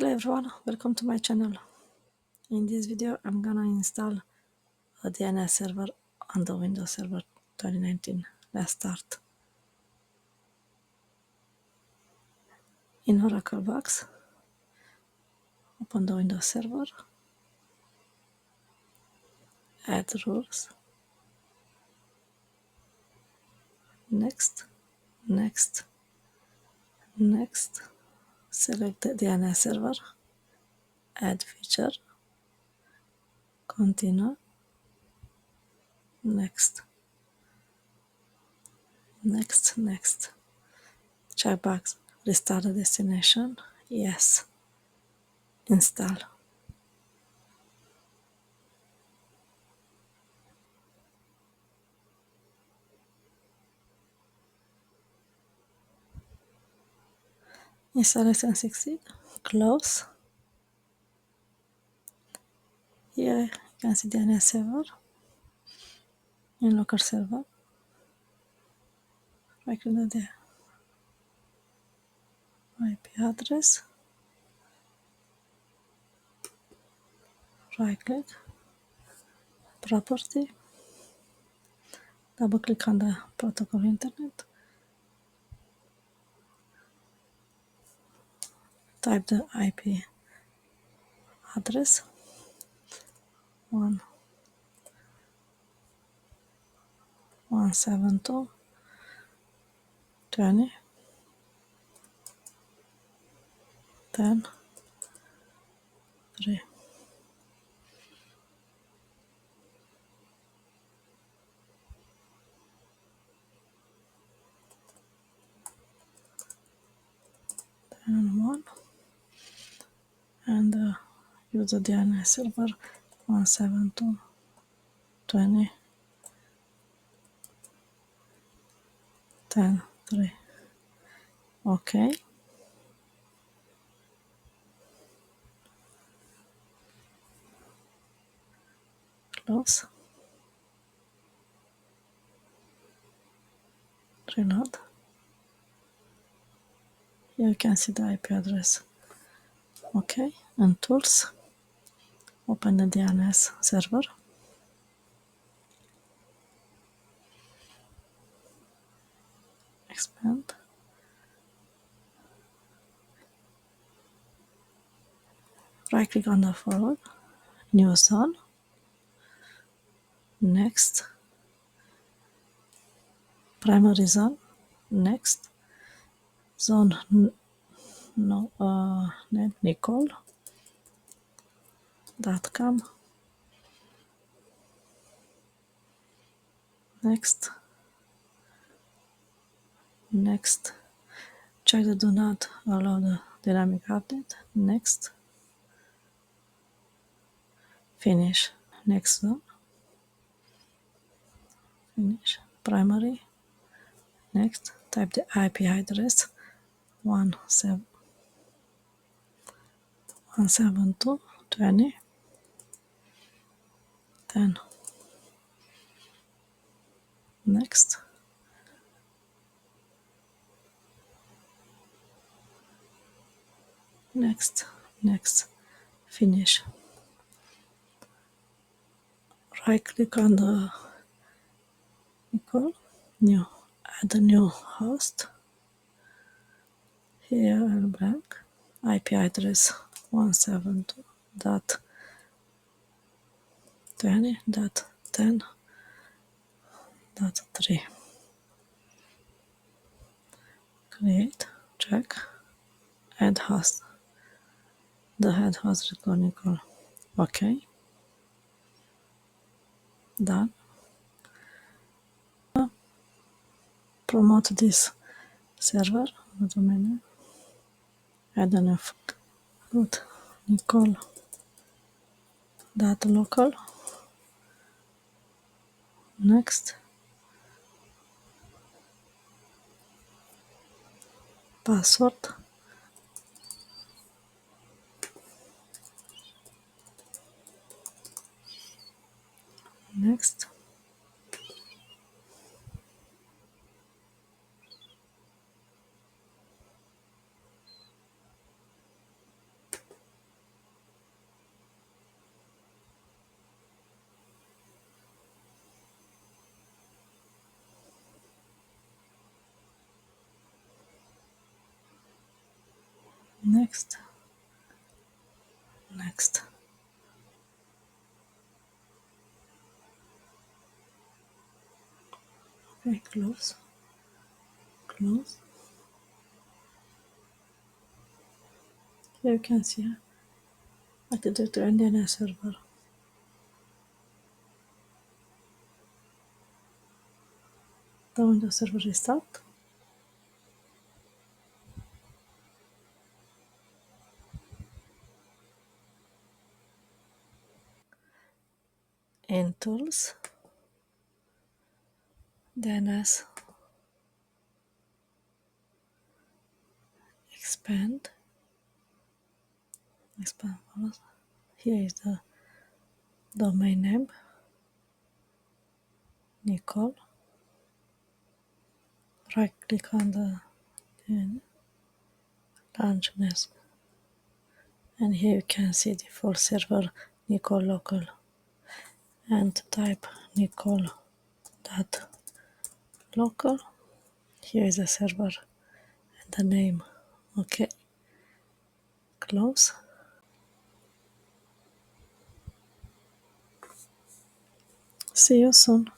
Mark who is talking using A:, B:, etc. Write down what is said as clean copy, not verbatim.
A: Hello everyone, welcome to my channel. In this video I'm gonna install a DNS server on the Windows Server 2019. Let's start. In Oracle Box, open the Windows Server, add rules, next, next, next, select the DNS server, add feature, continue, next, next, next. Checkbox, restart the destination, yes, install. Installation succeed, close. Here you can see DNS server in local server. Right click the IP address, right click, property, double click on the protocol internet, type the IP address 172.20.10.3. And one, and use the DNS server 172.20.10.3. Okay. Close. Reload. Here you can see the IP address. Okay, and tools. Open the DNS server. Expand. Right click on the forward. New zone. Next. Primary zone. Next. Zone net nicole.com. Next. Next. Check the do not allow the dynamic update. Next. Finish. Next zone. Finish. Primary. Next. Type the IP address 172.20.10. Next. Next. Next. Finish. Right click on the icon. New. Add a new host. Here blank. IP address 172.20.10.3. Create. Check. Add host. The head host recording call. Okay. Done. Promote this server. Go to menu. Add an F. Root Nicole.local. Next. Password. Next. next, next. Okay, close, close. Here you can see I could do to DNS server. The Windows server restart. In tools, DNS, expand, expand. Here is the domain name, Nicole. Right click on the launch mask, and here you can see default server Nicole local, and type Nicole dot local. Here is the server and the name. Okay, close. See you soon.